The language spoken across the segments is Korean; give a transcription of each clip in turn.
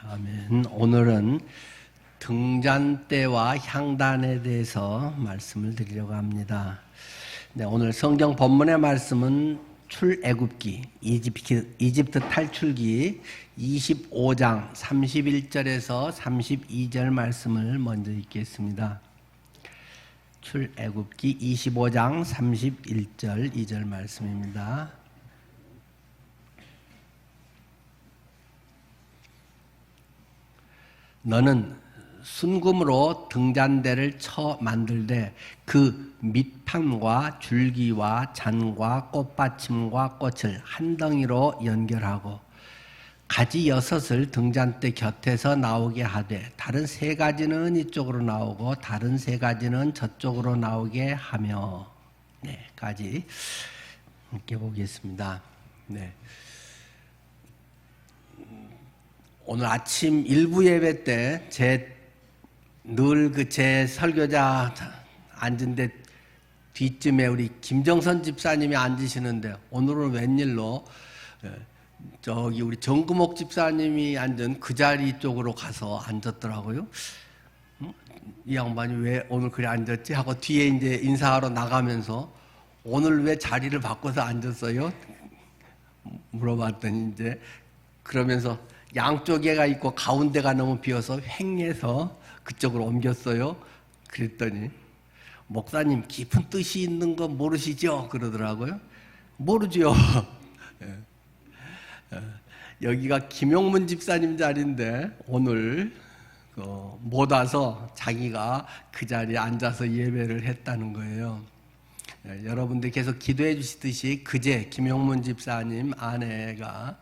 아멘. 오늘은 등잔대와 향단에 대해서 말씀을 드리려고 합니다. 오늘 성경 본문의 말씀은 출애굽기, 이집트 탈출기 25장 31절에서 32절 말씀을 먼저 읽겠습니다. 출애굽기 25장 31절 2절 말씀입니다. 너는 순금으로 등잔대를 쳐 만들되 그 밑판과 줄기와 잔과 꽃받침과 꽃을 한 덩이로 연결하고 가지 6을 등잔대 곁에서 나오게 하되 다른 3가지는 이쪽으로 나오고 다른 3가지는 저쪽으로 나오게 하며 까지 함께 보겠습니다. 오늘 아침 일부 예배 때 제 설교자 앉은 데 뒤쯤에 우리 김정선 집사님이 앉으시는데 오늘은 웬일로 저기 우리 정금옥 집사님이 앉은 그 자리 쪽으로 가서 앉았더라고요. 이 양반이 왜 오늘 그래 앉았지? 하고 뒤에 이제 인사하러 나가면서 오늘 왜 자리를 바꿔서 앉았어요? 물어봤더니 이제 그러면서 양쪽에가 있고 가운데가 너무 비어서 횡해서 그쪽으로 옮겼어요. 그랬더니 목사님 깊은 뜻이 있는 거 모르시죠? 그러더라고요. 모르죠. 여기가 김용문 집사님 자리인데 오늘 못 와서 자기가 그 자리에 앉아서 예배를 했다는 거예요. 여러분들 계속 기도해 주시듯이 그제 김용문 집사님 아내가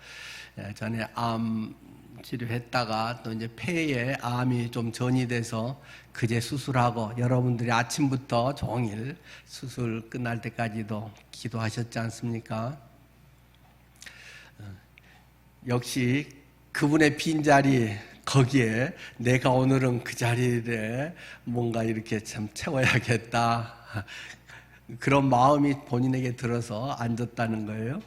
전에 암 치료했다가 또 이제 폐에 암이 좀 전이 돼서 그제 수술하고 여러분들이 아침부터 종일 수술 끝날 때까지도 기도하셨지 않습니까? 역시 그분의 빈자리 거기에 내가 오늘은 그 자리에 뭔가 이렇게 참 채워야겠다 그런 마음이 본인에게 들어서 앉았다는 거예요.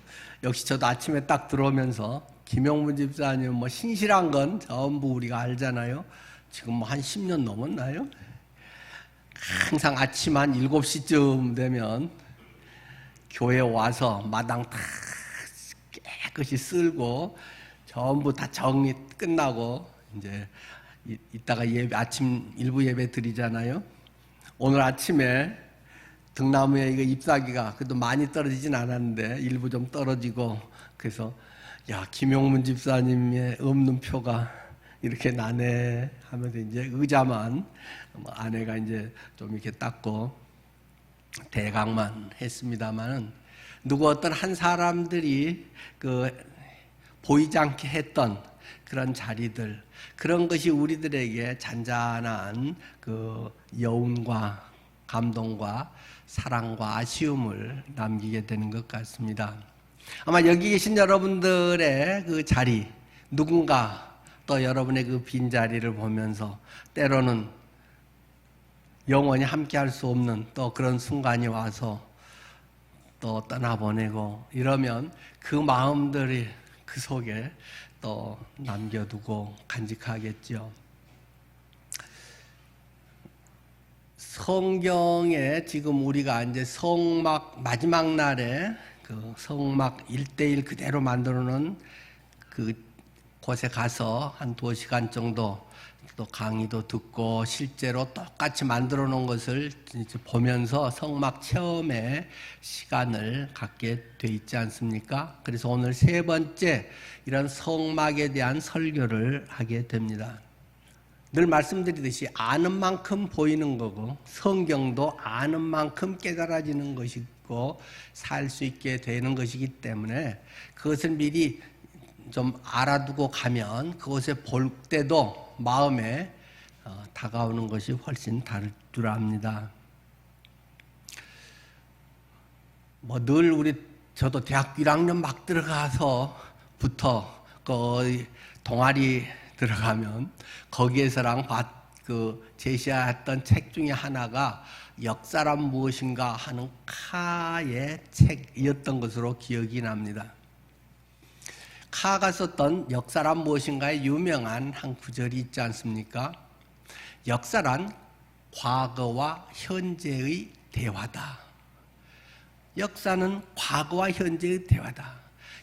역시 저도 아침에 딱 들어오면서 김용문 집사님 뭐 신실한 건 전부 우리가 알잖아요. 지금 뭐 한 10년 넘었나요? 항상 아침 한 7시쯤 되면 교회 와서 마당 다 깨끗이 쓸고 전부 다 정리 끝나고 이제 이따가 아침 일부 예배 드리잖아요. 오늘 아침에 등나무에 이거 잎사귀가 그래도 많이 떨어지진 않았는데 일부 좀 떨어지고 그래서 야 김용문 집사님의 없는 표가 이렇게 나네 하면서 이제 의자만 아내가 이제 좀 이렇게 닦고 대강만 했습니다만은 누구 어떤 한 사람들이 보이지 않게 했던 그런 자리들 그런 것이 우리들에게 잔잔한 여운과 감동과 사랑과 아쉬움을 남기게 되는 것 같습니다. 아마 여기 계신 여러분들의 그 자리, 누군가 또 여러분의 그 빈자리를 보면서 때로는 영원히 함께 할 수 없는 또 그런 순간이 와서 또 떠나보내고 이러면 그 마음들이 그 속에 또 남겨두고 간직하겠죠. 성경에 지금 우리가 이제 성막 마지막 날에 그 성막 1:1 그대로 만들어 놓은 그 곳에 가서 한 2시간 정도 또 강의도 듣고 실제로 똑같이 만들어 놓은 것을 보면서 성막 체험의 시간을 갖게 돼 있지 않습니까? 그래서 오늘 3번째 이런 성막에 대한 설교를 하게 됩니다. 늘 말씀드리듯이 아는 만큼 보이는 거고 성경도 아는 만큼 깨달아지는 것이고 살 수 있게 되는 것이기 때문에 그것을 미리 좀 알아두고 가면 그것에 볼 때도 마음에 다가오는 것이 훨씬 다를 줄 압니다. 늘 저도 대학교 1학년 막 들어가서부터 동아리 들어가면 거기에서랑 제시했던 책 중에 하나가 역사란 무엇인가 하는 카의 책이었던 것으로 기억이 납니다. 카가 썼던 역사란 무엇인가에 유명한 한 구절이 있지 않습니까? 역사란 과거와 현재의 대화다. 역사는 과거와 현재의 대화다.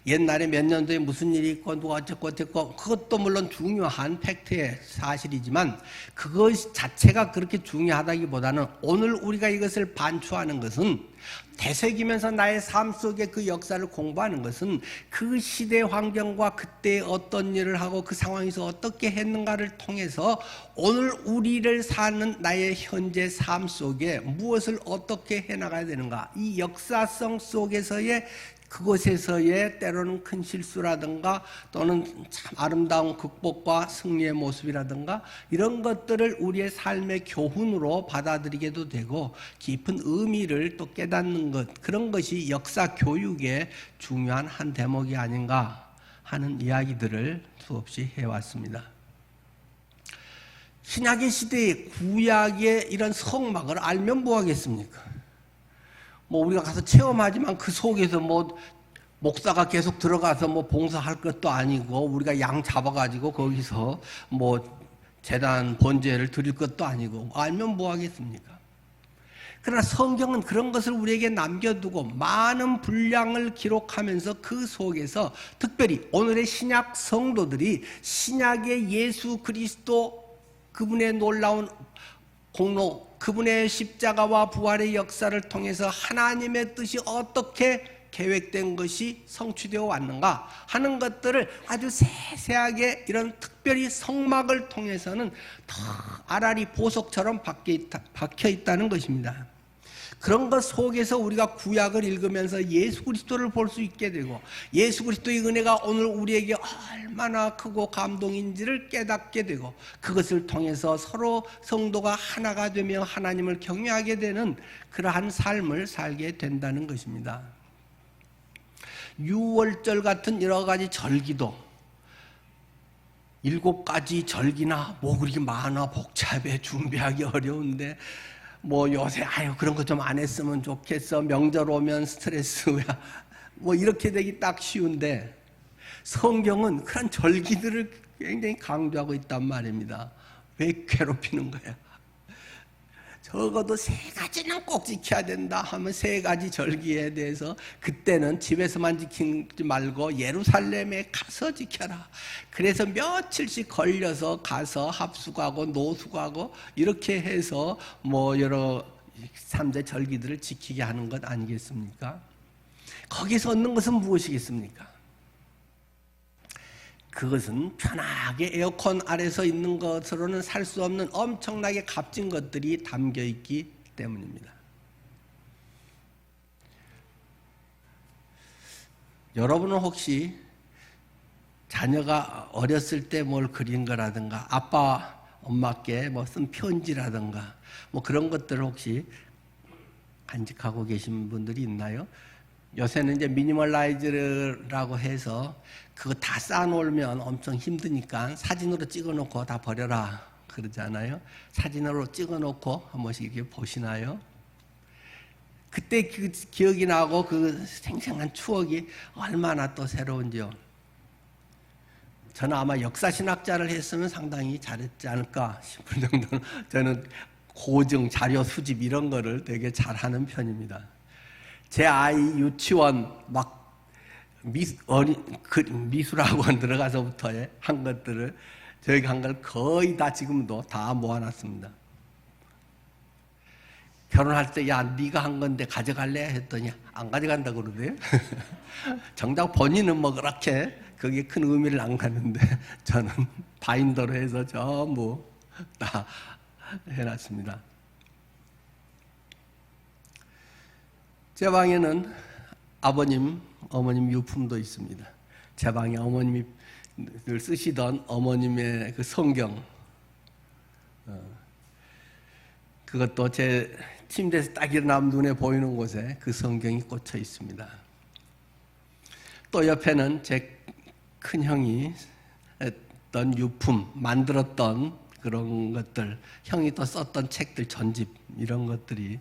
옛날에 몇 년도에 무슨 일이 있고 누가 어쨌고 그것도 물론 중요한 팩트의 사실이지만 그것 자체가 그렇게 중요하다기보다는 오늘 우리가 이것을 반추하는 것은 되새기면서 나의 삶 속의 그 역사를 공부하는 것은 그 시대 환경과 그때 어떤 일을 하고 그 상황에서 어떻게 했는가를 통해서 오늘 우리를 사는 나의 현재 삶 속에 무엇을 어떻게 해나가야 되는가, 이 역사성 속에서의 그곳에서의 때로는 큰 실수라든가 또는 참 아름다운 극복과 승리의 모습이라든가 이런 것들을 우리의 삶의 교훈으로 받아들이게도 되고 깊은 의미를 또 깨닫는 것, 그런 것이 역사 교육의 중요한 한 대목이 아닌가 하는 이야기들을 수없이 해왔습니다. 신약의 시대에 구약의 이런 성막을 알면 뭐하겠습니까? 우리가 가서 체험하지만 그 속에서 목사가 계속 들어가서 봉사할 것도 아니고 우리가 양 잡아가지고 거기서 제단 번제를 드릴 것도 아니고 알면 뭐하겠습니까? 그러나 성경은 그런 것을 우리에게 남겨두고 많은 분량을 기록하면서 그 속에서 특별히 오늘의 신약 성도들이 신약의 예수 그리스도 그분의 놀라운 공로, 그분의 십자가와 부활의 역사를 통해서 하나님의 뜻이 어떻게 계획된 것이 성취되어 왔는가 하는 것들을 아주 세세하게 이런 특별히 성막을 통해서는 더 아라리 보석처럼 박혀 있다는 것입니다. 그런 것 속에서 우리가 구약을 읽으면서 예수 그리스도를 볼 수 있게 되고 예수 그리스도의 은혜가 오늘 우리에게 얼마나 크고 감동인지를 깨닫게 되고 그것을 통해서 서로 성도가 하나가 되며 하나님을 경외하게 되는 그러한 삶을 살게 된다는 것입니다. 유월절 같은 여러 가지 절기도 7가지 절기나 그렇게 많아 복잡해 준비하기 어려운데 요새 그런 거 좀 안 했으면 좋겠어, 명절 오면 스트레스야, 이렇게 되기 딱 쉬운데 성경은 그런 절기들을 굉장히 강조하고 있단 말입니다. 왜 괴롭히는 거야? 적어도 3가지는 꼭 지켜야 된다 하면 3가지 절기에 대해서 그때는 집에서만 지키지 말고 예루살렘에 가서 지켜라. 그래서 며칠씩 걸려서 가서 합숙하고 노숙하고 이렇게 해서 여러 3대 절기들을 지키게 하는 것 아니겠습니까? 거기서 얻는 것은 무엇이겠습니까? 그것은 편하게 에어컨 아래서 있는 것으로는 살 수 없는 엄청나게 값진 것들이 담겨 있기 때문입니다. 여러분은 혹시 자녀가 어렸을 때 뭘 그린 거라든가 아빠, 엄마께 쓴 편지라든가 그런 것들을 혹시 간직하고 계신 분들이 있나요? 요새는 이제 미니멀라이즈라고 해서 그거 다 쌓아놓으면 엄청 힘드니까 사진으로 찍어놓고 다 버려라 그러잖아요. 사진으로 찍어놓고 한 번씩 이렇게 보시나요? 그때 그 기억이 나고 그 생생한 추억이 얼마나 또 새로운지요. 저는 아마 역사신학자를 했으면 상당히 잘했지 않을까 싶을 정도로 저는 고증, 자료 수집 이런 거를 되게 잘하는 편입니다. 제 아이 유치원 미술학원 들어가서부터 한 것들을 저희가 한 걸 거의 다 지금도 다 모아놨습니다. 결혼할 때 네가 한 건데 가져갈래? 했더니 안 가져간다고 그러대요. 정작 본인은 그렇게 그게 큰 의미를 안 갖는데 저는 바인더로 해서 전부 다 해놨습니다. 제 방에는 아버님, 어머님 유품도 있습니다. 제 방에 어머님이 늘 쓰시던 어머님의 그 성경, 그것도 제 침대에서 딱 일어나면 눈에 보이는 곳에 그 성경이 꽂혀 있습니다. 또 옆에는 제 큰형이 했던 유품, 만들었던 그런 것들, 형이 또 썼던 책들 전집 이런 것들이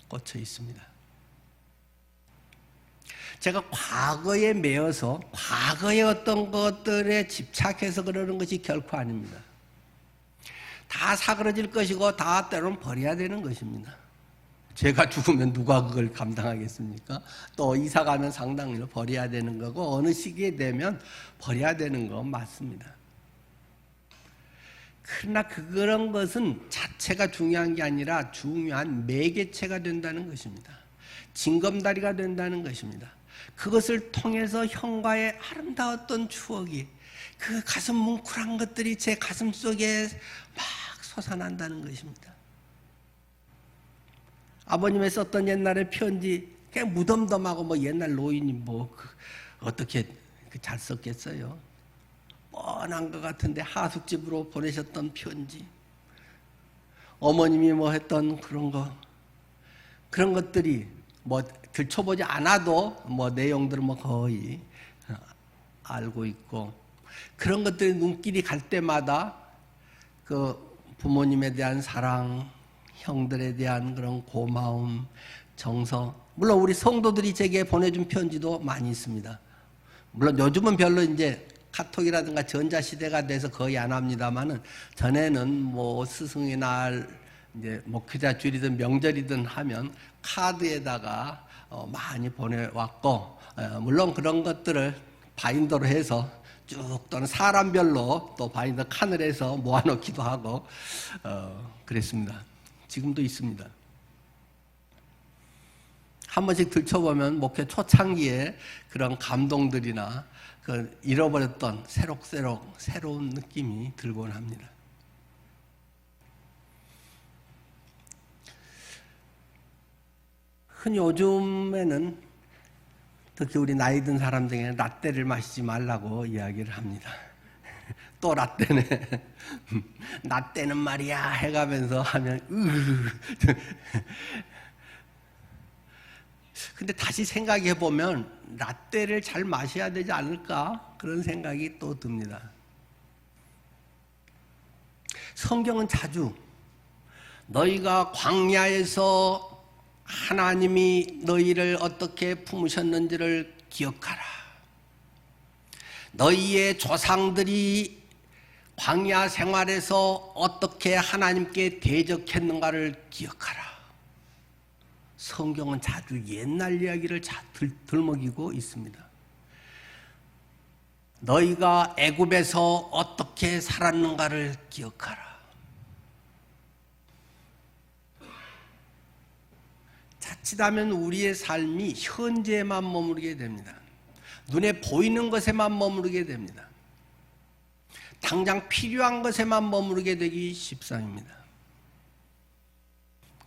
꽂혀 있습니다. 제가 과거에 매여서 과거의 어떤 것들에 집착해서 그러는 것이 결코 아닙니다. 다 사그러질 것이고 다 때로는 버려야 되는 것입니다. 제가 죽으면 누가 그걸 감당하겠습니까? 또 이사 가면 상당히 버려야 되는 거고 어느 시기에 되면 버려야 되는 건 맞습니다. 그러나 그런 것은 자체가 중요한 게 아니라 중요한 매개체가 된다는 것입니다. 징검다리가 된다는 것입니다. 그것을 통해서 형과의 아름다웠던 추억이 그 가슴 뭉클한 것들이 제 가슴 속에 막 솟아난다는 것입니다. 아버님의 썼던 옛날의 편지 그냥 무덤덤하고 뭐 옛날 노인이 어떻게 잘 썼겠어요. 뻔한 것 같은데 하숙집으로 보내셨던 편지, 어머님이 뭐 했던 그런 것들이 뭐 들춰보지 않아도 뭐 내용들은 뭐 거의 알고 있고, 그런 것들이 눈길이 갈 때마다 그 부모님에 대한 사랑, 형들에 대한 그런 고마움, 정성, 물론 우리 성도들이 제게 보내준 편지도 많이 있습니다. 물론 요즘은 별로 이제 카톡이라든가 전자시대가 돼서 거의 안 합니다만은, 전에는 뭐 스승의 날, 이제 목회자 주일이든 명절이든 하면 카드에다가 많이 보내왔고, 물론 그런 것들을 바인더로 해서 쭉, 또는 사람별로 또 바인더 칸을 해서 모아놓기도 하고 그랬습니다. 지금도 있습니다. 한 번씩 들춰보면 목회 초창기에 그런 감동들이나 그 잃어버렸던 새록새록 새로운 느낌이 들곤 합니다. 흔히 요즘에는 특히 우리 나이 든 사람 중에 라떼를 마시지 말라고 이야기를 합니다. 또 라떼네. 라떼는 말이야 해가면서 하면 근데 다시 생각해 보면 라떼를 잘 마셔야 되지 않을까 그런 생각이 또 듭니다. 성경은 자주 너희가 광야에서 하나님이 너희를 어떻게 품으셨는지를 기억하라. 너희의 조상들이 광야 생활에서 어떻게 하나님께 대적했는가를 기억하라. 성경은 자주 옛날 이야기를 들먹이고 있습니다. 너희가 애굽에서 어떻게 살았는가를 기억하라. 자칫하면 우리의 삶이 현재에만 머무르게 됩니다. 눈에 보이는 것에만 머무르게 됩니다. 당장 필요한 것에만 머무르게 되기 십상입니다.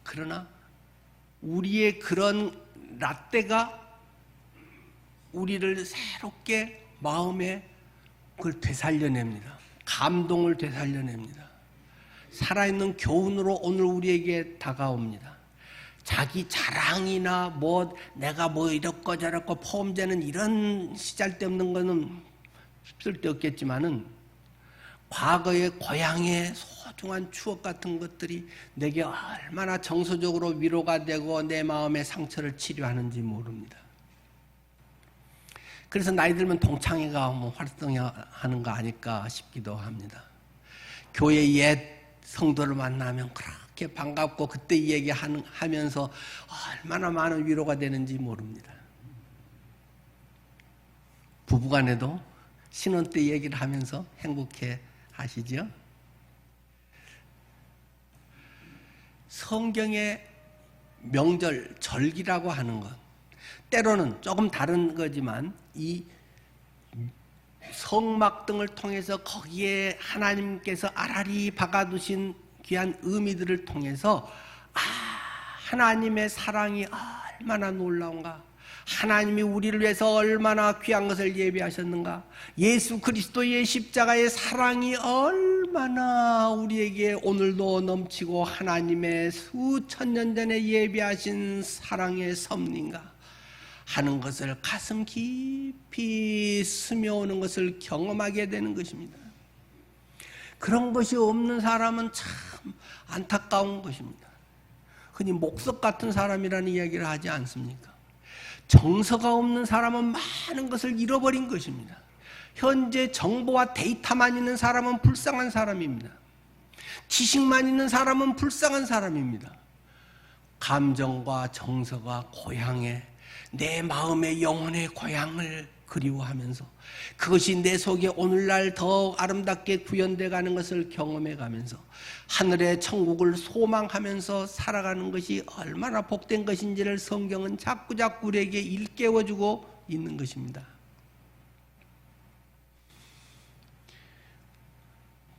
그러나 우리의 그런 라떼가 우리를 새롭게 마음에 그걸 되살려냅니다. 감동을 되살려냅니다. 살아있는 교훈으로 오늘 우리에게 다가옵니다. 자기 자랑이나 뭐 내가 뭐 이렇고 저렇고 포함되는 이런 시잘데없는 거는 쓸데없겠지만은 과거의 고향의 소중한 추억 같은 것들이 내게 얼마나 정서적으로 위로가 되고 내 마음의 상처를 치료하는지 모릅니다. 그래서 나이 들면 동창회가 뭐 활동하는 거 아닐까 싶기도 합니다. 교회 옛 성도를 만나면 그렇게 반갑고 그때 얘기하면서 얼마나 많은 위로가 되는지 모릅니다. 부부간에도 신혼 때 얘기를 하면서 행복해 하시죠? 성경의 명절, 절기라고 하는 것, 때로는 조금 다른 거지만 이 성막 등을 통해서 거기에 하나님께서 알알이 박아두신 귀한 의미들을 통해서 하나님의 사랑이 얼마나 놀라운가, 하나님이 우리를 위해서 얼마나 귀한 것을 예비하셨는가, 예수 그리스도의 십자가의 사랑이 얼마나 우리에게 오늘도 넘치고 하나님의 수천 년 전에 예비하신 사랑의 섭리인가 하는 것을 가슴 깊이 스며오는 것을 경험하게 되는 것입니다. 그런 것이 없는 사람은 참 안타까운 것입니다. 흔히 목석 같은 사람이라는 이야기를 하지 않습니까? 정서가 없는 사람은 많은 것을 잃어버린 것입니다. 현재 정보와 데이터만 있는 사람은 불쌍한 사람입니다. 지식만 있는 사람은 불쌍한 사람입니다. 감정과 정서가 고향에, 내 마음의 영혼의 고향을 그리워하면서 그것이 내 속에 오늘날 더 아름답게 구현되어 가는 것을 경험해 가면서 하늘의 천국을 소망하면서 살아가는 것이 얼마나 복된 것인지를 성경은 자꾸자꾸 우리에게 일깨워주고 있는 것입니다.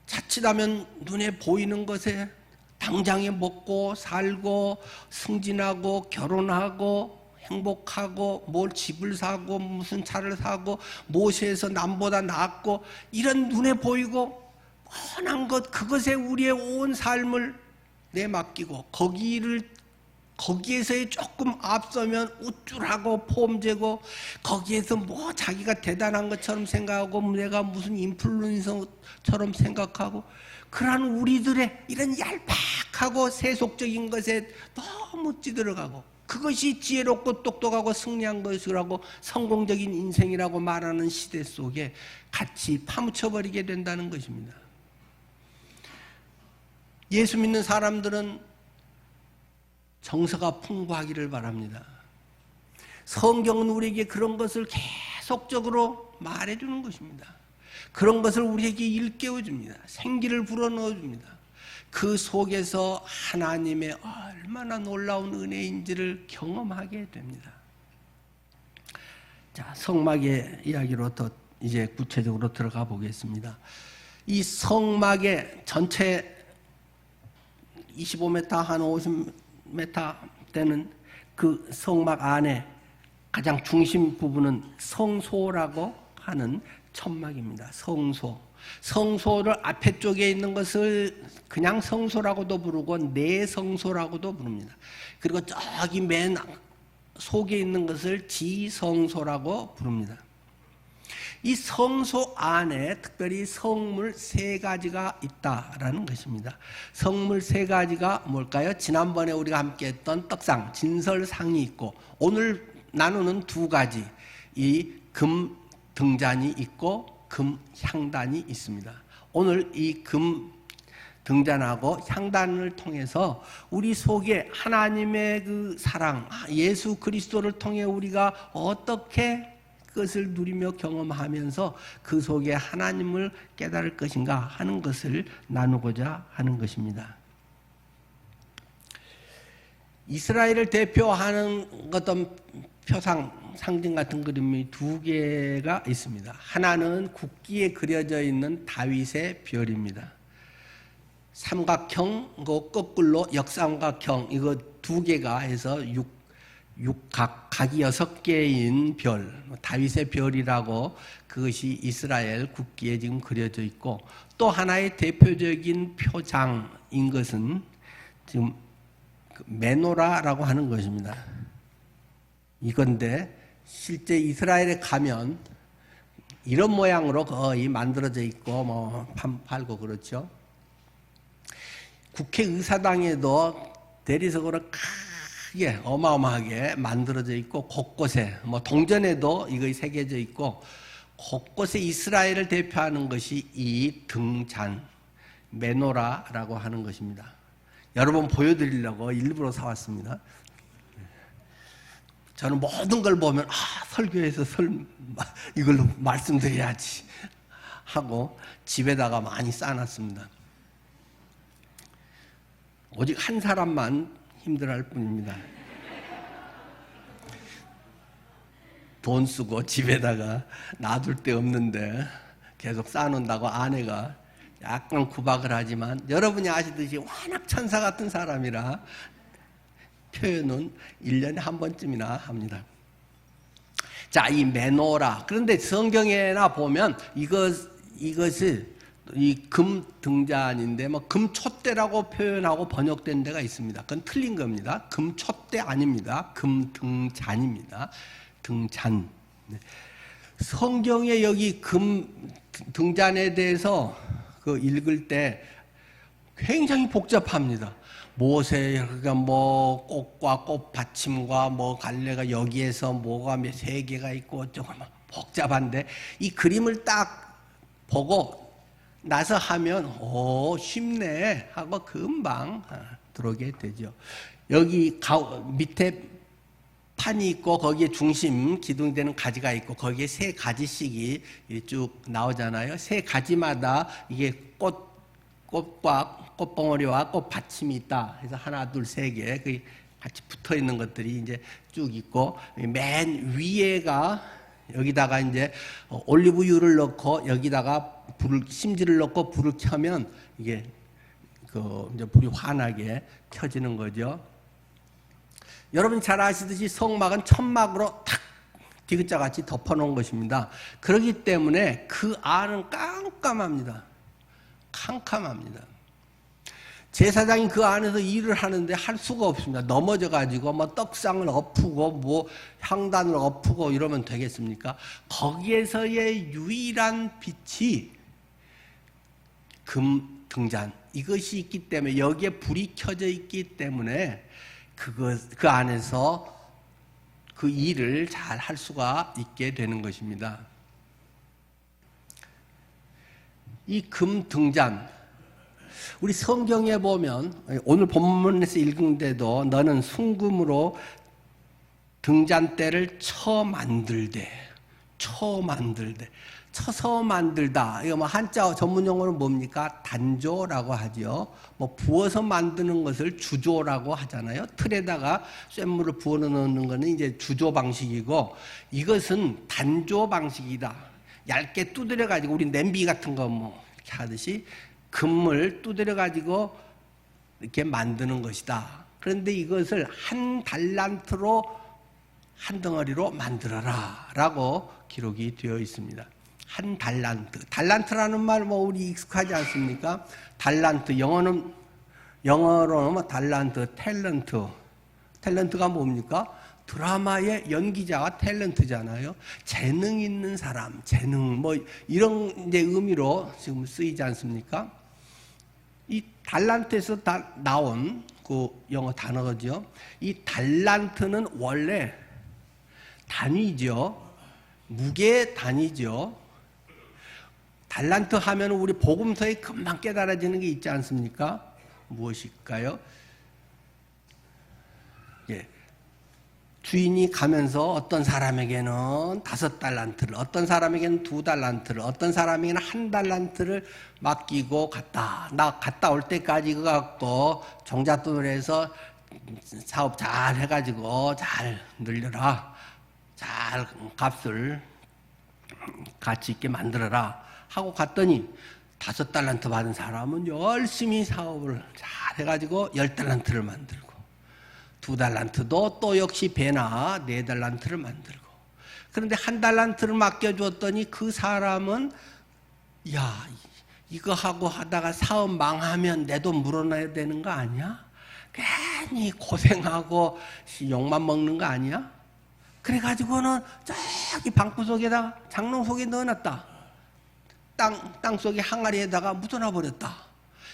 자칫하면 눈에 보이는 것에 당장에 먹고 살고 승진하고 결혼하고 행복하고 뭘 집을 사고 무슨 차를 사고 모세에서 남보다 낫고 이런 눈에 보이고 뻔한 것, 그것에 우리의 온 삶을 내맡기고 거기에서의 조금 앞서면 우쭐하고 폼재고 거기에서 뭐 자기가 대단한 것처럼 생각하고 내가 무슨 인플루언서처럼 생각하고 그러한 우리들의 이런 얄팍하고 세속적인 것에 너무 찌들어가고 그것이 지혜롭고 똑똑하고 승리한 것이라고 성공적인 인생이라고 말하는 시대 속에 같이 파묻혀버리게 된다는 것입니다. 예수 믿는 사람들은 정서가 풍부하기를 바랍니다. 성경은 우리에게 그런 것을 계속적으로 말해주는 것입니다. 그런 것을 우리에게 일깨워줍니다. 생기를 불어넣어줍니다. 그 속에서 하나님의 얼마나 놀라운 은혜인지를 경험하게 됩니다. 자, 성막의 이야기로 더 이제 구체적으로 들어가 보겠습니다. 이 성막의 전체 25m 한 50m 되는 그 성막 안에 가장 중심 부분은 성소라고 하는 천막입니다. 성소를 앞에 쪽에 있는 것을 그냥 성소라고도 부르고 내성소라고도 부릅니다. 그리고 저기 맨 속에 있는 것을 지성소라고 부릅니다. 이 성소 안에 특별히 성물 세 가지가 있다라는 것입니다. 성물 세 가지가 뭘까요? 지난번에 우리가 함께 했던 떡상, 진설상이 있고 오늘 나누는 두 가지, 이 금 등잔이 있고 금 향단이 있습니다. 오늘 이 금 등잔하고 향단을 통해서 우리 속에 하나님의 그 사랑, 예수 그리스도를 통해 우리가 어떻게 그것을 누리며 경험하면서 그 속에 하나님을 깨달을 것인가 하는 것을 나누고자 하는 것입니다. 이스라엘을 대표하는 어떤 표상, 상징 같은 그림이 두 개가 있습니다. 하나는 국기에 그려져 있는 다윗의 별입니다. 삼각형, 그 거꾸로 역삼각형, 이거 두 개가 해서 각이 6개인 별, 다윗의 별이라고 그것이 이스라엘 국기에 지금 그려져 있고 또 하나의 대표적인 표장인 것은 지금 메노라라고 하는 것입니다. 이건데 실제 이스라엘에 가면 이런 모양으로 거의 만들어져 있고 뭐 팔고 그렇죠. 국회의사당에도 대리석으로 크게 어마어마하게 만들어져 있고 곳곳에 뭐 동전에도 이거 새겨져 있고 곳곳에 이스라엘을 대표하는 것이 이 등잔 메노라라고 하는 것입니다. 여러분 보여드리려고 일부러 사왔습니다. 저는 모든 걸 보면 설교에서 이걸로 말씀드려야지 하고 집에다가 많이 쌓아놨습니다. 오직 한 사람만 힘들어할 뿐입니다. 돈 쓰고 집에다가 놔둘 데 없는데 계속 쌓아놓는다고 아내가 약간 구박을 하지만 여러분이 아시듯이 워낙 천사 같은 사람이라 표현은 1년에 한 번쯤이나 합니다. 자, 이 메노라. 그런데 성경에나 보면 이것을 이 금 등잔인데 뭐 금촛대라고 표현하고 번역된 데가 있습니다. 그건 틀린 겁니다. 금촛대 아닙니다. 금 등잔입니다. 등잔. 성경에 여기 금 등잔에 대해서 그 읽을 때 굉장히 복잡합니다. 못에 그러니까 뭐 꽃과 꽃 받침과 뭐 갈래가 여기에서 뭐가 세 개가 있고 어쩌고 막 복잡한데 이 그림을 딱 보고 나서 하면 오 쉽네 하고 금방 들어오게 되죠. 여기 밑에 판이 있고 거기에 중심 기둥되는 가지가 있고 거기에 세 가지씩이 쭉 나오잖아요. 세 가지마다 이게 꽃과 꽃봉오리와 꽃받침이 있다. 그래서 하나, 둘, 세 개 같이 붙어 있는 것들이 이제 쭉 있고 맨 위에가 여기다가 이제 올리브유를 넣고 여기다가 심지를 넣고 불을 켜면 이게 이제 불이 환하게 켜지는 거죠. 여러분 잘 아시듯이 성막은 천막으로 탁 디귿자같이 덮어놓은 것입니다. 그렇기 때문에 그 안은 깜깜합니다. 캄캄합니다. 제사장이 그 안에서 일을 하는데 할 수가 없습니다. 넘어져가지고 뭐 떡상을 엎고 뭐 향단을 엎고 이러면 되겠습니까? 거기에서의 유일한 빛이 금 등잔 이것이 있기 때문에 여기에 불이 켜져 있기 때문에 그 안에서 그 일을 잘 할 수가 있게 되는 것입니다. 이 금 등잔 우리 성경에 보면 오늘 본문에서 읽은데도 너는 순금으로 등잔대를 쳐서 만들다. 이거 뭐 한자 전문 용어는 뭡니까? 단조라고 하죠. 뭐 부어서 만드는 것을 주조라고 하잖아요. 틀에다가 쇳물을 부어 넣는 것은 이제 주조 방식이고 이것은 단조 방식이다. 얇게 두드려 가지고 우리 냄비 같은 거 뭐 이렇게 하듯이 금을 두드려 가지고 이렇게 만드는 것이다. 그런데 이것을 한 달란트로 한 덩어리로 만들어라라고 기록이 되어 있습니다. 한 달란트. 달란트라는 말 뭐 우리 익숙하지 않습니까? 달란트 영어로는 뭐 달란트, 탤런트. 탤런트가 뭡니까? 드라마의 연기자가 탤런트잖아요. 재능 있는 사람, 재능 뭐 이런 이제 의미로 지금 쓰이지 않습니까? 이 달란트에서 나온 그 영어 단어죠. 이 달란트는 원래 단위죠. 무게 단위죠. 달란트 하면 우리 복음서에 금방 깨달아지는 게 있지 않습니까? 무엇일까요? 예. 주인이 가면서 어떤 사람에게는 5달란트를, 어떤 사람에게는 2달란트를, 어떤 사람에게는 1달란트를 맡기고 갔다. 나 갔다 올 때까지 그거 갖고 종잣돈을 해서 사업 잘 해가지고 잘 늘려라. 잘 값을 가치 있게 만들어라. 하고 갔더니 5달란트 받은 사람은 열심히 사업을 잘 해가지고 10달란트를 만들고 2달란트도 또 역시 배나 4달란트를 만들고 그런데 1달란트를 맡겨주었더니 그 사람은 야 이거 하고 하다가 사업 망하면 내 돈 물어놔야 되는 거 아니야? 괜히 고생하고 욕만 먹는 거 아니야? 그래가지고는 저기 방구석에다가 장롱 속에 넣어놨다. 땅 속에 항아리에다가 묻어놔 버렸다.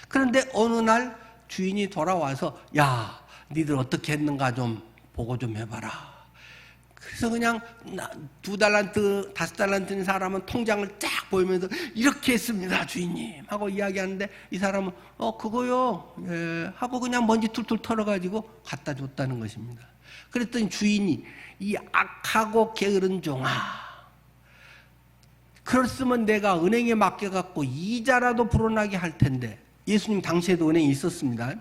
그런데 어느 날 주인이 돌아와서 야 니들 어떻게 했는가 좀 보고 좀 해봐라. 그래서 그냥 2달란트, 5달란트인 사람은 통장을 쫙 보이면서 이렇게 했습니다 주인님 하고 이야기하는데 이 사람은 그거요 예, 하고 그냥 먼지 툴툴 털어가지고 갖다 줬다는 것입니다. 그랬더니 주인이 이 악하고 게으른 종아 그랬으면 내가 은행에 맡겨갖고 이자라도 불어나게 할 텐데 예수님 당시에도 은행이 있었습니다.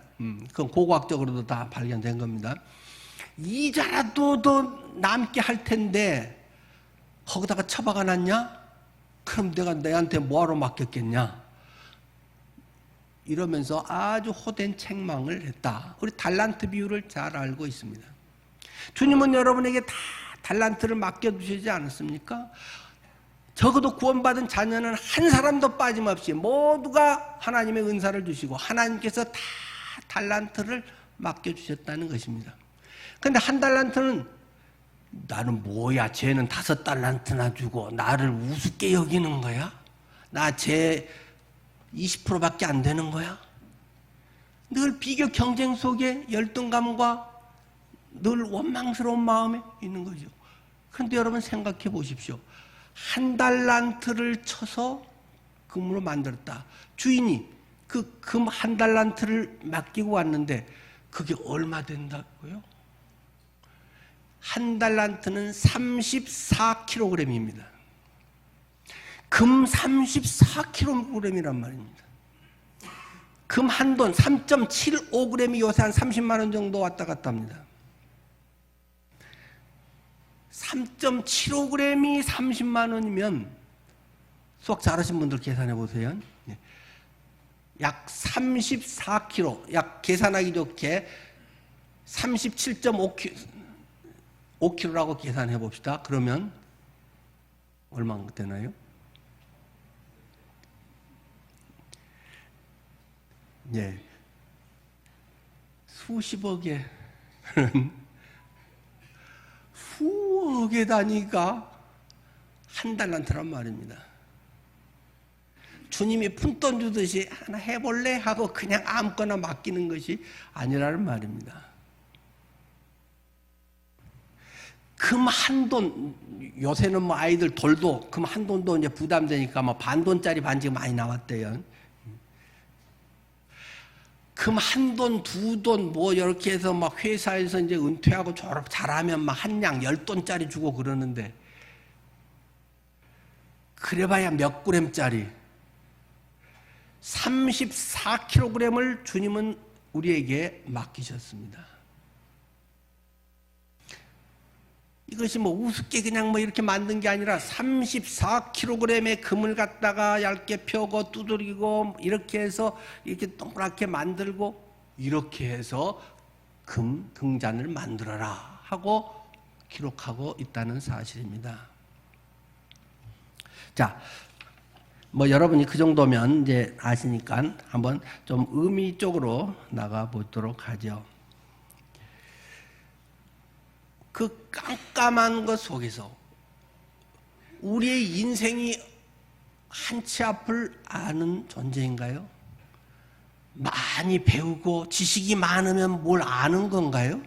그건 고고학적으로도 다 발견된 겁니다. 이자라도 더 남게 할 텐데 거기다가 처박아 놨냐? 그럼 내가 내한테 뭐하러 맡겼겠냐? 이러면서 아주 호된 책망을 했다. 우리 달란트 비유를 잘 알고 있습니다. 주님은 여러분에게 다 달란트를 맡겨두시지 않았습니까? 적어도 구원받은 자녀는 한 사람도 빠짐없이 모두가 하나님의 은사를 주시고 하나님께서 다 달란트를 맡겨주셨다는 것입니다. 그런데 1달란트는 나는 뭐야 쟤는 5달란트나 주고 나를 우습게 여기는 거야? 나 쟤 20%밖에 안 되는 거야? 늘 비교 경쟁 속에 열등감과 늘 원망스러운 마음에 있는 거죠. 그런데 여러분 생각해 보십시오. 한 달란트를 쳐서 금으로 만들었다. 주인이 그 금 한 달란트를 맡기고 왔는데 그게 얼마 된다고요? 한 달란트는 34kg입니다. 금 34kg이란 말입니다. 금 한 돈 3.75g이 요새 한 30만 원 정도 왔다 갔다 합니다. 3.75g이 30만 원이면 수학 잘하신 분들 계산해 보세요. 약 34kg, 약 계산하기 좋게 37.5kg라고 계산해 봅시다. 그러면 얼마 되나요? 예, 수십억에 수억에 단위가 한 달란트란 말입니다. 주님이 푼돈 주듯이 하나 해볼래? 하고 그냥 아무거나 맡기는 것이 아니라는 말입니다. 금 한 돈, 요새는 뭐 아이들 돌도 금 한 돈도 이제 부담되니까 뭐 반 돈짜리 반지가 많이 나왔대요. 금 한 돈, 두 돈, 뭐, 이렇게 해서 막 회사에서 이제 은퇴하고 졸업 잘하면 막 한 양 10돈짜리 주고 그러는데, 그래봐야 몇 그램짜리. 34kg을 주님은 우리에게 맡기셨습니다. 이것이 뭐 우습게 그냥 뭐 이렇게 만든 게 아니라 34kg의 금을 갖다가 얇게 펴고 두드리고 이렇게 해서 이렇게 동그랗게 만들고 이렇게 해서 금 등잔을 만들어라 하고 기록하고 있다는 사실입니다. 자, 뭐 여러분이 그 정도면 이제 아시니까 한번 좀 의미 쪽으로 나가 보도록 하죠. 그 깜깜한 것 속에서 우리의 인생이 한치 앞을 아는 존재인가요? 많이 배우고 지식이 많으면 뭘 아는 건가요?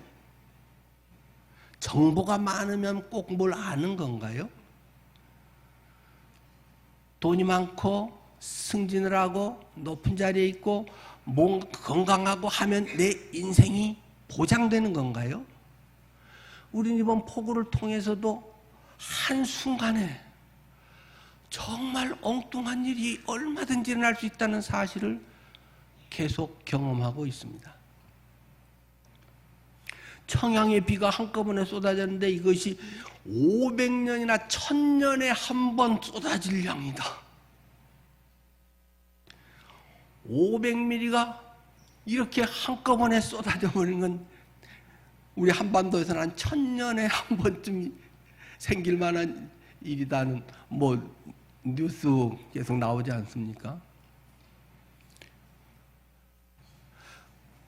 정보가 많으면 꼭 뭘 아는 건가요? 돈이 많고 승진을 하고 높은 자리에 있고 몸 건강하고 하면 내 인생이 보장되는 건가요? 우리는 이번 폭우를 통해서도 한순간에 정말 엉뚱한 일이 얼마든지 일어날 수 있다는 사실을 계속 경험하고 있습니다. 청양의 비가 한꺼번에 쏟아졌는데 이것이 500년이나 1000년에 한 번 쏟아질 양이다. 500mm가 이렇게 한꺼번에 쏟아져 버린 건 우리 한반도에서는 한 1000년에 한 번쯤 생길 만한 일이다는 뭐 뉴스 계속 나오지 않습니까?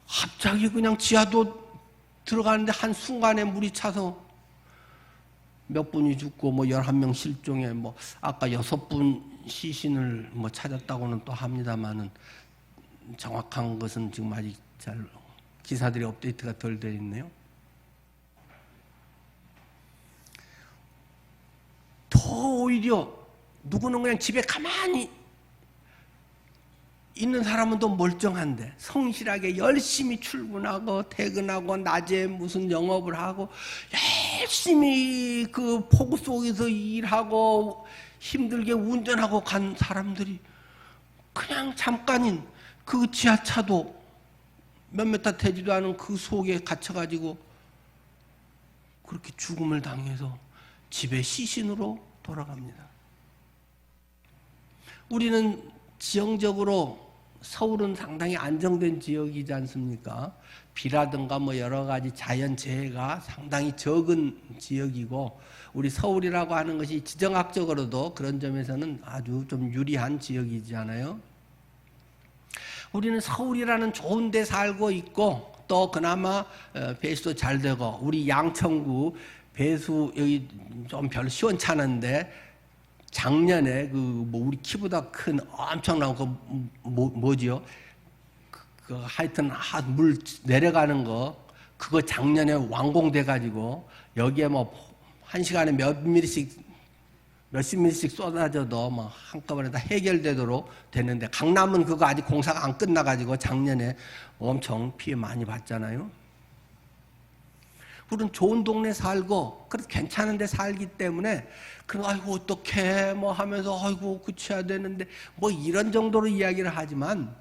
갑자기 그냥 지하도 들어가는데 한순간에 물이 차서 몇 분이 죽고 뭐 11명 실종에 뭐 아까 6분 시신을 뭐 찾았다고는 또 합니다만은 정확한 것은 지금 아직 잘 기사들이 업데이트가 덜 돼 있네요. 더 오히려 누구는 그냥 집에 가만히 있는 사람은 또 멀쩡한데 성실하게 열심히 출근하고 퇴근하고 낮에 무슨 영업을 하고 열심히 그 폭우 속에서 일하고 힘들게 운전하고 간 사람들이 그냥 잠깐인 그 지하차도 몇 메타 되지도 않은 그 속에 갇혀가지고 그렇게 죽음을 당해서 집에 시신으로 돌아갑니다. 우리는 지형적으로 서울은 상당히 안정된 지역이지 않습니까? 비라든가 뭐 여러 가지 자연재해가 상당히 적은 지역이고 우리 서울이라고 하는 것이 지정학적으로도 그런 점에서는 아주 좀 유리한 지역이잖아요. 우리는 서울이라는 좋은 데 살고 있고 또 그나마 배수도 잘 되고 우리 양천구 배수 여기 좀 별로 시원찮은데 작년에 그 뭐 우리 키보다 큰 엄청난 그 뭐지요? 그 하여튼 물 내려가는 거 그거 작년에 완공돼 가지고 여기에 뭐 한 시간에 몇십 밀리씩 쏟아져도 뭐 한꺼번에 다 해결되도록 되는데 강남은 그거 아직 공사가 안 끝나 가지고 작년에 엄청 피해 많이 봤잖아요. 우리는 좋은 동네 살고 그래도 괜찮은 데 살기 때문에 그럼 아이고 어떡해 뭐 하면서 아이고 고쳐야 되는데 뭐 이런 정도로 이야기를 하지만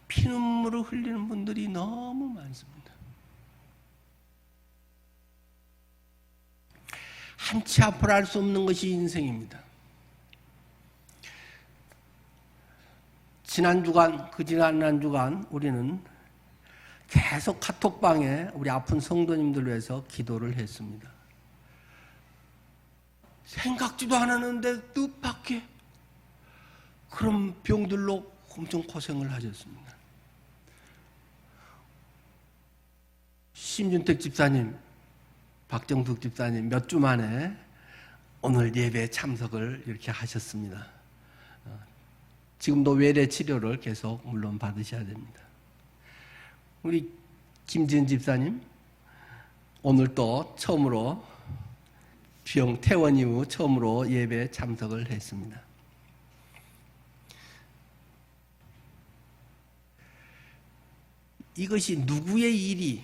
피눈물을 흘리는 분들이 너무 많습니다. 한치 앞을 알 수 없는 것이 인생입니다. 지난 주간 우리는 계속 카톡방에 우리 아픈 성도님들 위해서 기도를 했습니다. 생각지도 않았는데 뜻밖의 그런 병들로 엄청 고생을 하셨습니다. 심준택 집사님, 박정숙 집사님 몇 주 만에 오늘 예배에 참석을 이렇게 하셨습니다. 지금도 외래 치료를 계속 물론 받으셔야 됩니다. 우리 김지은 집사님 오늘 또 처음으로 병 퇴원 이후 처음으로 예배에 참석을 했습니다. 이것이 누구의 일이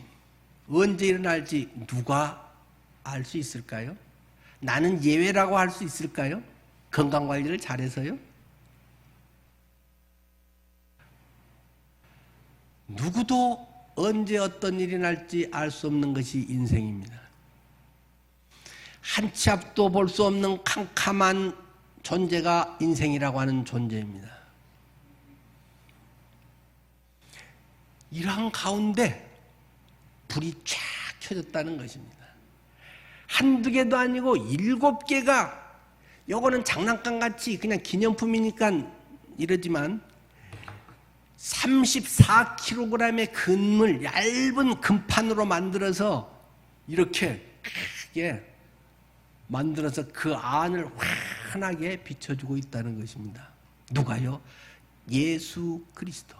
언제 일어날지 누가 알 수 있을까요? 나는 예외라고 할 수 있을까요? 건강관리를 잘해서요? 누구도 언제 어떤 일이 날지 알 수 없는 것이 인생입니다. 한치 앞도 볼 수 없는 캄캄한 존재가 인생이라고 하는 존재입니다. 이러한 가운데 불이 쫙 켜졌다는 것입니다. 한두 개도 아니고 7개가 요거는 장난감같이 그냥 기념품이니까 이러지만 34kg의 금을 얇은 금판으로 만들어서 이렇게 크게 만들어서 그 안을 환하게 비춰주고 있다는 것입니다. 누가요? 예수 그리스도.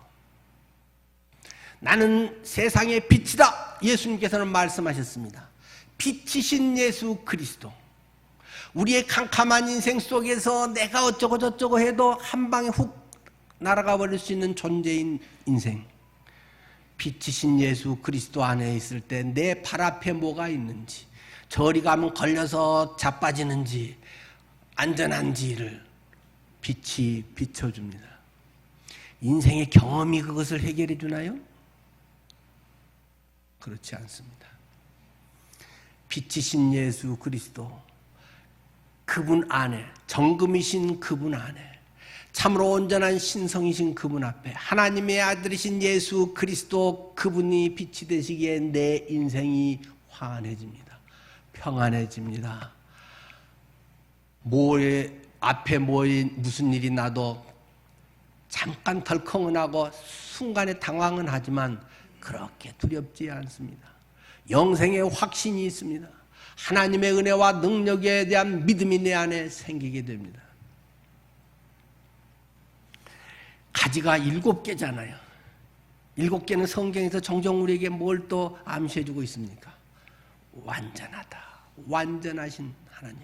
나는 세상의 빛이다. 예수님께서는 말씀하셨습니다. 빛이신 예수 그리스도. 우리의 캄캄한 인생 속에서 내가 어쩌고 저쩌고 해도 한 방에 훅 날아가 버릴 수 있는 존재인 인생. 빛이신 예수 그리스도 안에 있을 때 내 발 앞에 뭐가 있는지, 저리 가면 걸려서 자빠지는지 안전한지를 빛이 비춰줍니다. 인생의 경험이 그것을 해결해 주나요? 그렇지 않습니다. 빛이신 예수 그리스도, 그분 안에, 정금이신 그분 안에, 참으로 온전한 신성이신 그분 앞에 하나님의 아들이신 예수 그리스도, 그분이 빛이 되시기에 내 인생이 환해집니다. 평안해집니다. 앞에 무슨 일이 나도 잠깐 덜컹은 하고 순간에 당황은 하지만 그렇게 두렵지 않습니다. 영생의 확신이 있습니다. 하나님의 은혜와 능력에 대한 믿음이 내 안에 생기게 됩니다. 가지가 7개잖아요. 7개는 성경에서 종종 우리에게 뭘 또 암시해주고 있습니까? 완전하다. 완전하신 하나님.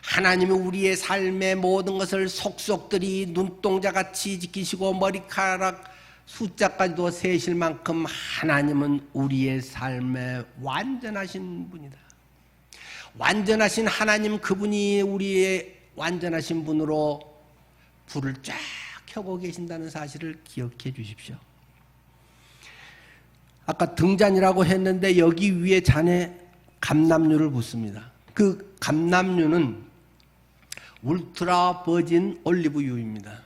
하나님이 우리의 삶의 모든 것을 속속들이 눈동자같이 지키시고 머리카락 숫자까지도 세실 만큼 하나님은 우리의 삶에 완전하신 분이다. 완전하신 하나님, 그분이 우리의 완전하신 분으로 불을 쫙 켜고 계신다는 사실을 기억해 주십시오. 아까 등잔이라고 했는데 여기 위에 잔에 감람유를 붓습니다. 그 감람유는 울트라 버진 올리브유입니다.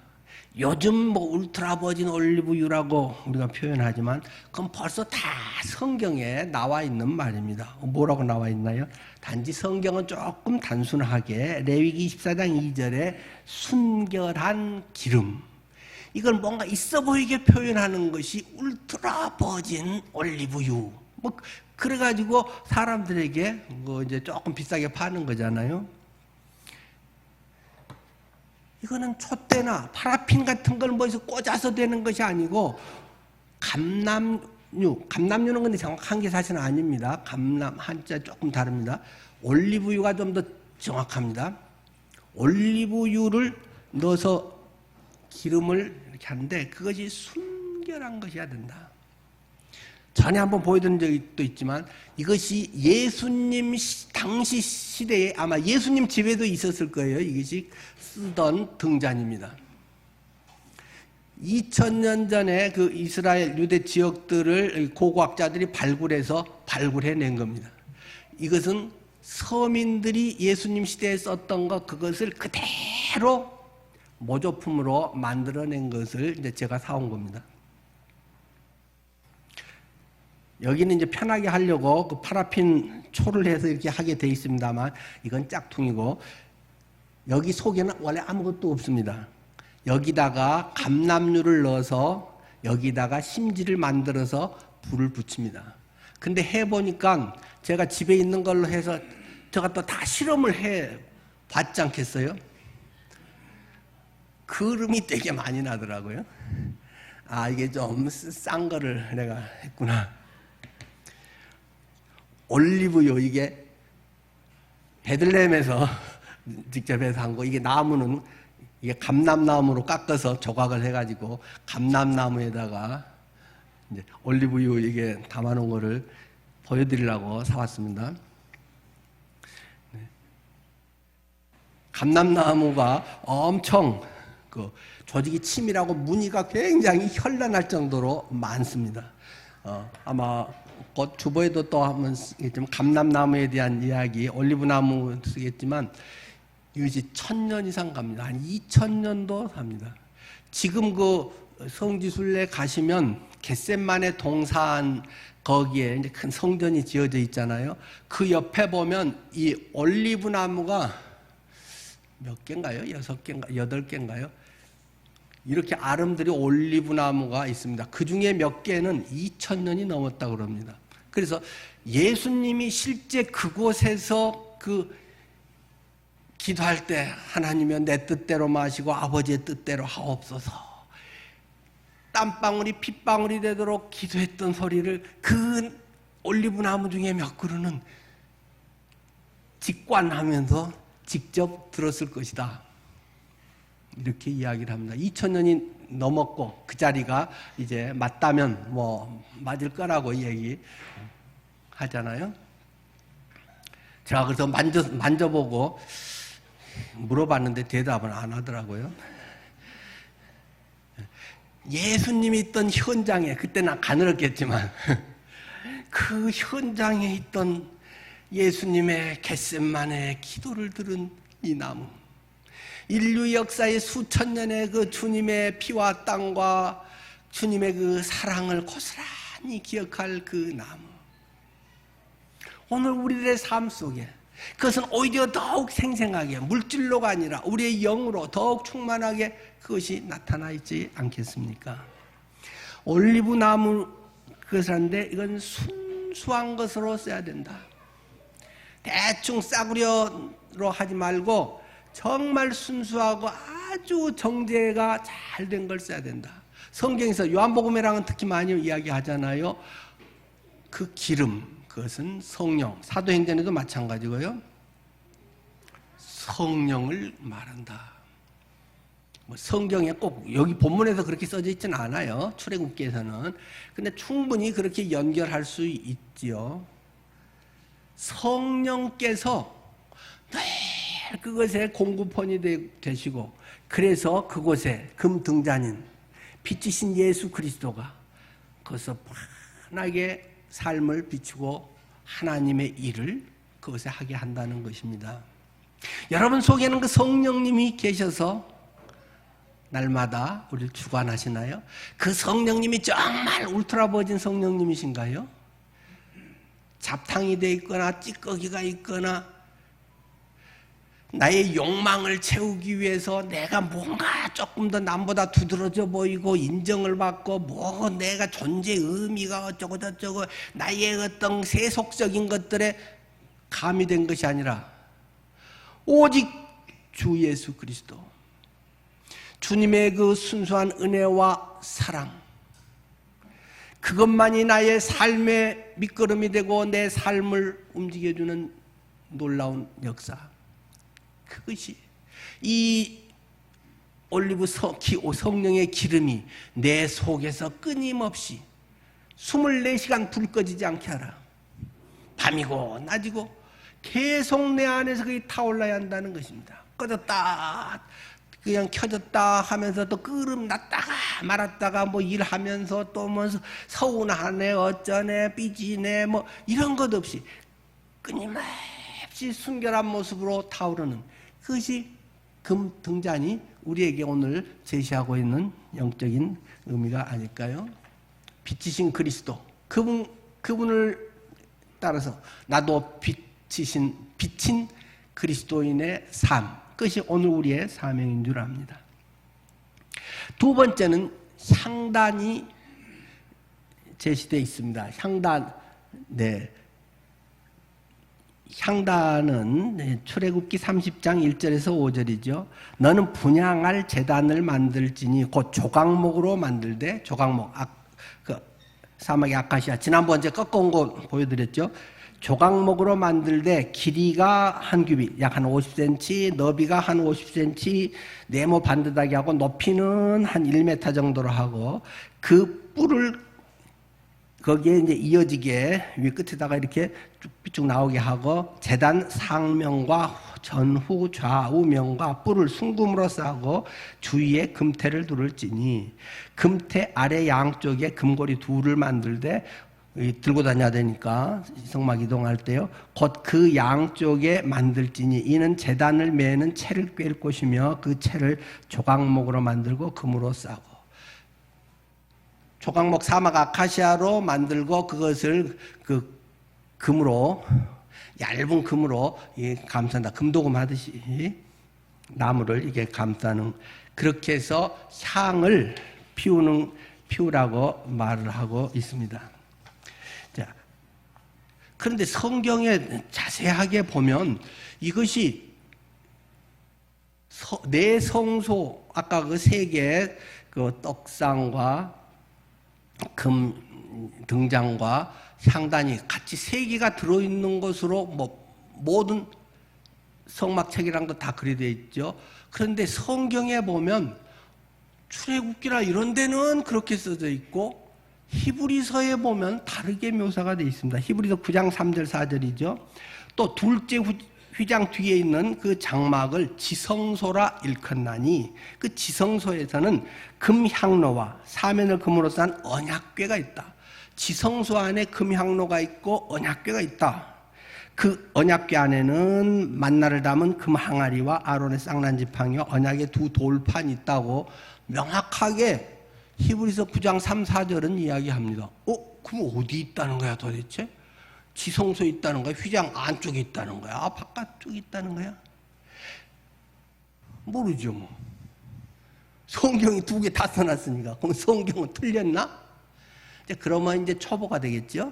요즘 뭐 울트라 버진 올리브유라고 우리가 표현하지만 그건 벌써 다 성경에 나와 있는 말입니다. 뭐라고 나와 있나요? 단지 성경은 조금 단순하게 레위기 24장 2절에 순결한 기름, 이걸 뭔가 있어 보이게 표현하는 것이 울트라 버진 올리브유. 뭐 그래가지고 사람들에게 뭐 이제 조금 비싸게 파는 거잖아요. 이거는 촛대나 파라핀 같은 걸 뭐해서 꽂아서 되는 것이 아니고 감람유는 근데 정확한 게 사실은 아닙니다. 감람 한자 조금 다릅니다. 올리브유가 좀 더 정확합니다. 올리브유를 넣어서 기름을 이렇게 하는데 그것이 순결한 것이어야 된다. 전에 한번 보여드린 적이 또 있지만 이것이 예수님 당시 시대에 아마 예수님 집에도 있었을 거예요. 이것이 쓰던 등잔입니다. 2000년 전에 그 이스라엘 유대 지역들을 고고학자들이 발굴해낸 겁니다. 이것은 서민들이 예수님 시대에 썼던 것 그것을 그대로 모조품으로 만들어낸 것을 이제 제가 사온 겁니다. 여기는 이제 편하게 하려고 그 파라핀 초를 해서 이렇게 하게 돼 있습니다만 이건 짝퉁이고 여기 속에는 원래 아무것도 없습니다. 여기다가 감람유를 넣어서 여기다가 심지를 만들어서 불을 붙입니다. 근데 해보니까 제가 집에 있는 걸로 해서 제가 또 다 실험을 해 봤지 않겠어요? 그름이 되게 많이 나더라고요. 아, 이게 좀 싼 거를 내가 했구나. 올리브유, 이게 베들레헴에서 직접 해서 한 거, 이게 나무는 이게 감람나무로 깎아서 조각을 해가지고 감람나무에다가 이제 올리브유 이게 담아놓은 거를 보여드리려고 사왔습니다. 네. 감람나무가 엄청 그 조직이 치밀하고 무늬가 굉장히 현란할 정도로 많습니다. 아마 곧 주보에도 또 한번 쓰겠지만 감람나무에 대한 이야기, 올리브나무 쓰겠지만 이것이 1000년 이상 갑니다. 한 2000년도 삽니다. 지금 그 성지순례 가시면 겟셋만의 동산 거기에 이제 큰 성전이 지어져 있잖아요. 그 옆에 보면 이 올리브나무가 몇 개인가요? 6개인가? 8개인가요? 이렇게 아름드리 올리브나무가 있습니다. 그 중에 몇 개는 2000년이 넘었다고 그럽니다. 그래서 예수님이 실제 그곳에서 그 기도할 때 하나님이여 내 뜻대로 마시고 아버지의 뜻대로 하옵소서 땀방울이 핏방울이 되도록 기도했던 소리를 그 올리브나무 중에 몇 그루는 직관하면서 직접 들었을 것이다. 이렇게 이야기를 합니다. 2000년이 넘었고 그 자리가 이제 맞다면 뭐 맞을 거라고 얘기하잖아요. 제가 그래서 만져보고 물어봤는데 대답은 안 하더라고요. 예수님이 있던 현장에, 그때는 가늘었겠지만 그 현장에 있던 예수님의 겟셋만의 기도를 들은 이 나무, 인류 역사의 수천 년의 그 주님의 피와 땀과 주님의 그 사랑을 고스란히 기억할 그 나무, 오늘 우리들의 삶 속에 그것은 오히려 더욱 생생하게 물질로가 아니라 우리의 영으로 더욱 충만하게 그것이 나타나 있지 않겠습니까? 올리브나무 그것을 하는데 이건 순수한 것으로 써야 된다. 대충 싸구려로 하지 말고 정말 순수하고 아주 정제가 잘 된 걸 써야 된다. 성경에서 요한복음에랑은 특히 많이 이야기하잖아요. 그 기름, 그것은 성령, 사도행전에도 마찬가지고요. 성령을 말한다. 뭐 성경에 꼭 여기 본문에서 그렇게 써져 있지는 않아요. 출애굽기에서는. 근데 충분히 그렇게 연결할 수 있지요. 성령께서 늘 그것에 공급원이 되시고 그래서 그곳에 금등잔인 빛이신 예수 그리스도가 거기서 환하게 삶을 비추고 하나님의 일을 그것에 하게 한다는 것입니다. 여러분 속에는 그 성령님이 계셔서 날마다 우리를 주관하시나요? 그 성령님이 정말 울트라 버진 성령님이신가요? 잡탕이 돼 있거나 찌꺼기가 있거나 나의 욕망을 채우기 위해서 내가 뭔가 조금 더 남보다 두드러져 보이고 인정을 받고 뭐 내가 존재의 의미가 어쩌고 저쩌고 나의 어떤 세속적인 것들에 가미된 것이 아니라 오직 주 예수 그리스도 주님의 그 순수한 은혜와 사랑 그것만이 나의 삶의 밑거름이 되고 내 삶을 움직여주는 놀라운 역사. 그것이 이 올리브 성령의 기름이 내 속에서 끊임없이 24시간 불 꺼지지 않게 하라. 밤이고 낮이고 계속 내 안에서 그게 타올라야 한다는 것입니다. 꺼졌다 그냥 켜졌다 하면서 또 끄름 났다가 말았다가 뭐 일하면서 또 뭐 서운하네 어쩌네 삐지네 뭐 이런 것 없이 끊임없이 순결한 모습으로 타오르는 그것이 금 등잔이 우리에게 오늘 제시하고 있는 영적인 의미가 아닐까요? 빛이신 그리스도 그분을 따라서 나도 빛인 그리스도인의 삶 그것이 오늘 우리의 사명인 줄 압니다. 두 번째는 향단이 제시되어 있습니다. 향단은 출애굽기 30장 1절에서 5절이죠. 너는 분향할 제단을 만들지니 곧 조각목으로 만들되 조각목 사막의 아카시아 지난번 제 꺾어온 거 보여드렸죠. 조각목으로 만들되 길이가 한 규빗 약 한 50cm 너비가 한 50cm 네모 반듯하게 하고 높이는 한 1m 정도로 하고 그 뿔을 거기에 이제 이어지게 위 끝에다가 이렇게 쭉쭉 나오게 하고 제단 상면과 전후 좌우면과 뿔을 순금으로 싸고 주위에 금태를 두를지니 금태 아래 양쪽에 금고리 둘을 만들되 들고 다녀야 되니까 성막 이동할 때요. 곧 그 양쪽에 만들지니 이는 제단을 매는 채를 꿰을 것이며 그 채를 조각목으로 만들고 금으로 싸고 조각목 사막 아카시아로 만들고 그것을 그 금으로 얇은 금으로 감싼다. 금도금 하듯이 나무를 이게 감싸는 그렇게 해서 향을 피우라고 말을 하고 있습니다. 자, 그런데 성경에 자세하게 보면 이것이 내 성소 아까 그 세 개의 그 떡상과 금 등잔과 향단이 같이 세 개가 들어있는 것으로 뭐 모든 성막책이란 거 다 그려져 있죠. 그런데 성경에 보면 출애굽기나 이런 데는 그렇게 써져 있고 히브리서에 보면 다르게 묘사가 되어 있습니다. 히브리서 9장 3절 4절이죠. 또 둘째 휘장 뒤에 있는 그 장막을 지성소라 일컫나니 그 지성소에서는 금향로와 사면을 금으로 싼 언약궤가 있다. 지성소 안에 금향로가 있고 언약궤가 있다. 그 언약궤 안에는 만나를 담은 금항아리와 아론의 쌍난지팡이와 언약의 두 돌판이 있다고 명확하게 히브리서 9장 3, 4절은 이야기합니다. 그럼 어디 있다는 거야 도대체? 지성소에 있다는 거야? 휘장 안쪽에 있다는 거야? 바깥쪽에 있다는 거야? 모르죠 뭐. 성경이 두 개 다 써놨으니까. 그럼 성경은 틀렸나? 그러면 이제 초보가 되겠죠?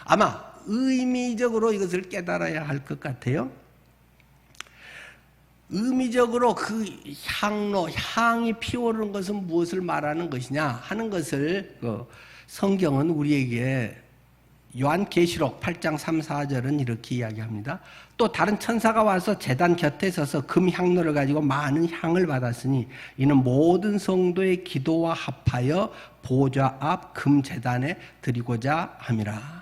아마 의미적으로 이것을 깨달아야 할 것 같아요. 의미적으로 그 향이 피어오르는 것은 무엇을 말하는 것이냐 하는 것을 성경은 우리에게 요한계시록 8장 3, 4절은 이렇게 이야기합니다. 또 다른 천사가 와서 제단 곁에 서서 금향로를 가지고 많은 향을 받았으니 이는 모든 성도의 기도와 합하여 보좌 앞 금제단에 드리고자 함이라.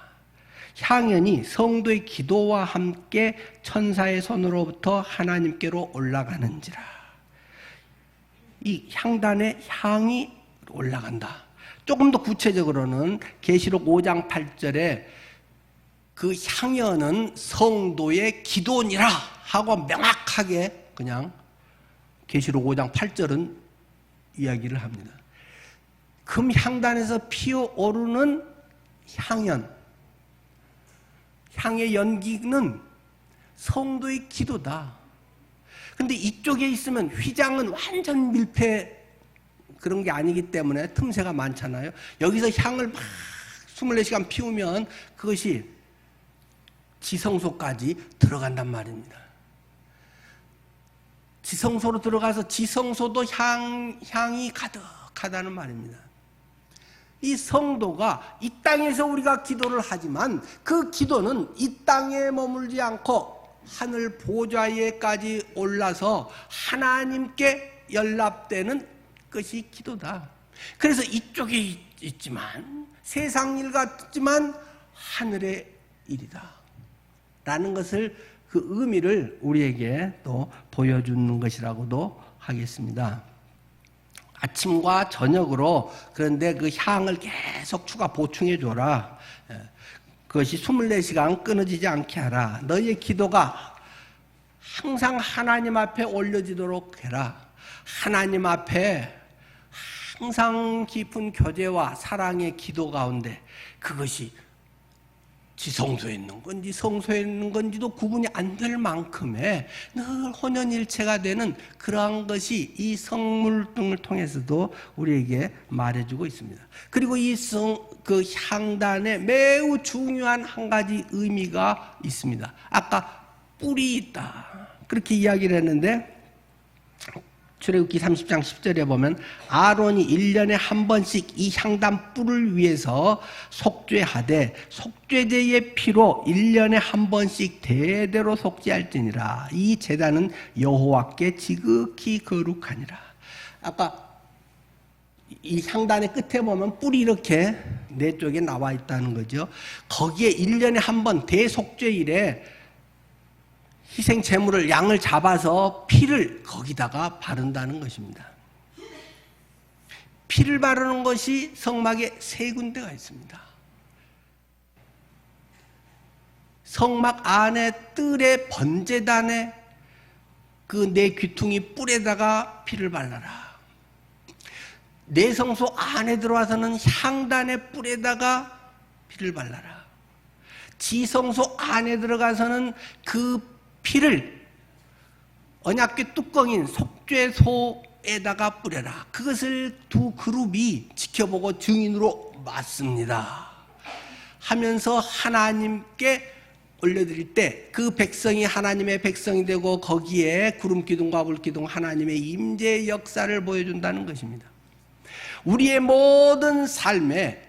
향연이 성도의 기도와 함께 천사의 손으로부터 하나님께로 올라가는지라. 이 향단에 향이 올라간다. 조금 더 구체적으로는 계시록 5장 8절에 그 향연은 성도의 기도니라 하고 명확하게 그냥 계시록 5장 8절은 이야기를 합니다. 금향단에서 피어오르는 향의 연기는 성도의 기도다. 그런데 이쪽에 있으면 휘장은 완전 밀폐 그런 게 아니기 때문에 틈새가 많잖아요. 여기서 향을 막 24시간 피우면 그것이 지성소까지 들어간단 말입니다. 지성소로 들어가서 지성소도 향이 가득하다는 말입니다. 이 성도가 이 땅에서 우리가 기도를 하지만 그 기도는 이 땅에 머물지 않고 하늘 보좌에까지 올라서 하나님께 연락되는 것이 기도다. 그래서 이쪽에 있지만 세상 일 같지만 하늘의 일이다 라는 것을 그 의미를 우리에게 또 보여주는 것이라고도 하겠습니다. 아침과 저녁으로 그런데 그 향을 계속 추가 보충해 줘라. 그것이 24시간 끊어지지 않게 하라. 너희의 기도가 항상 하나님 앞에 올려지도록 해라. 하나님 앞에 항상 깊은 교제와 사랑의 기도 가운데 그것이 지성소에 있는 건지 성소에 있는 건지도 구분이 안 될 만큼의 늘 혼연일체가 되는 그러한 것이 이 성물 등을 통해서도 우리에게 말해주고 있습니다. 그리고 그 향단에 매우 중요한 한 가지 의미가 있습니다. 아까 뿔이 있다 그렇게 이야기를 했는데 출애굽기 30장 10절에 보면 아론이 1년에 한 번씩 이 향단 뿔을 위해서 속죄하되 속죄제의 피로 1년에 한 번씩 대대로 속죄할지니라. 이 제단은 여호와께 지극히 거룩하니라. 아까 이 향단의 끝에 보면 뿔이 이렇게 네 쪽에 나와 있다는 거죠. 거기에 1년에 한 번 대속죄일에 희생 제물을 양을 잡아서 피를 거기다가 바른다는 것입니다. 피를 바르는 것이 성막에 세 군데가 있습니다. 성막 안에 뜰의 번제단에 그 네 귀퉁이 뿔에다가 피를 발라라. 내 성소 안에 들어와서는 향단의 뿔에다가 피를 발라라. 지성소 안에 들어가서는 그 피를 언약궤 뚜껑인 속죄소에다가 뿌려라. 그것을 두 그룹이 지켜보고 증인으로 맞습니다 하면서 하나님께 올려드릴 때 그 백성이 하나님의 백성이 되고 거기에 구름기둥과 불기둥 하나님의 임재의 역사를 보여준다는 것입니다. 우리의 모든 삶에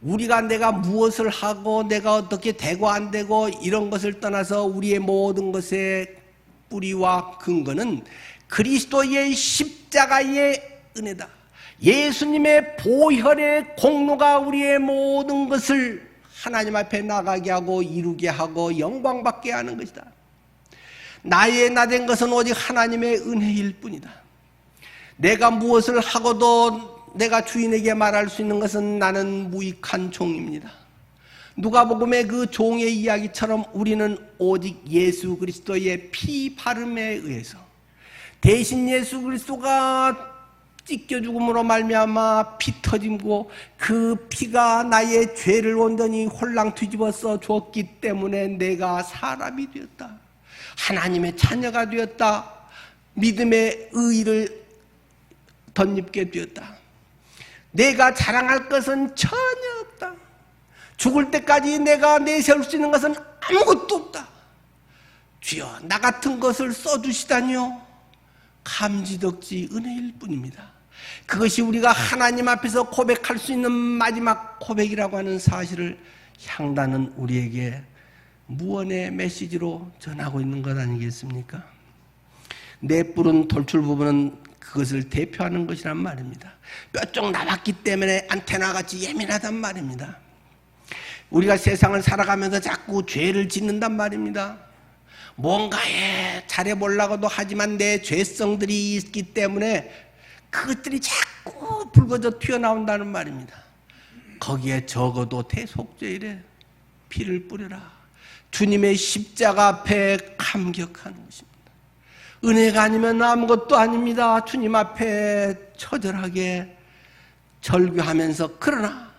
우리가 내가 무엇을 하고 내가 어떻게 되고 안 되고 이런 것을 떠나서 우리의 모든 것의 뿌리와 근거는 그리스도의 십자가의 은혜다. 예수님의 보혈의 공로가 우리의 모든 것을 하나님 앞에 나가게 하고 이루게 하고 영광받게 하는 것이다. 나의 나된 것은 오직 하나님의 은혜일 뿐이다. 내가 무엇을 하고도 내가 주인에게 말할 수 있는 것은 나는 무익한 종입니다. 누가복음의 그 종의 이야기처럼 우리는 오직 예수 그리스도의 피 바름에 의해서 대신 예수 그리스도가 찢겨 죽음으로 말미암아 피 터짐고 그 피가 나의 죄를 온전히 홀랑 뒤집어서 주었기 때문에 내가 사람이 되었다. 하나님의 자녀가 되었다. 믿음의 의의를 덧입게 되었다. 내가 자랑할 것은 전혀 없다. 죽을 때까지 내가 내세울 수 있는 것은 아무것도 없다. 주여 나 같은 것을 써주시다니요. 감지덕지 은혜일 뿐입니다. 그것이 우리가 하나님 앞에서 고백할 수 있는 마지막 고백이라고 하는 사실을 향단은 우리에게 무언의 메시지로 전하고 있는 것 아니겠습니까? 내 뿔은 돌출 부분은 그것을 대표하는 것이란 말입니다. 뼈 쪽 나왔기 때문에 안테나같이 예민하단 말입니다. 우리가 세상을 살아가면서 자꾸 죄를 짓는단 말입니다. 뭔가에 잘해보려고도 하지만 내 죄성들이 있기 때문에 그것들이 자꾸 불거져 튀어나온다는 말입니다. 거기에 적어도 대속죄일에 피를 뿌려라. 주님의 십자가 앞에 감격하는 것입니다. 은혜가 아니면 아무것도 아닙니다. 주님 앞에 처절하게 절규하면서 그러나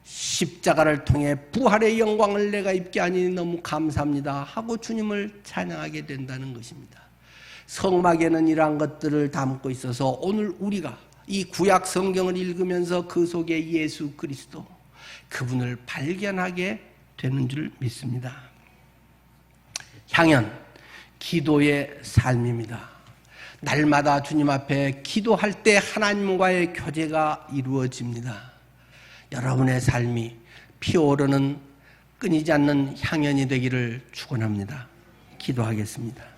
십자가를 통해 부활의 영광을 내가 입게 하니 너무 감사합니다 하고 주님을 찬양하게 된다는 것입니다. 성막에는 이러한 것들을 담고 있어서 오늘 우리가 이 구약 성경을 읽으면서 그 속에 예수 그리스도 그분을 발견하게 되는 줄 믿습니다. 향연 기도의 삶입니다. 날마다 주님 앞에 기도할 때 하나님과의 교제가 이루어집니다. 여러분의 삶이 피어오르는 끊이지 않는 향연이 되기를 축원합니다. 기도하겠습니다.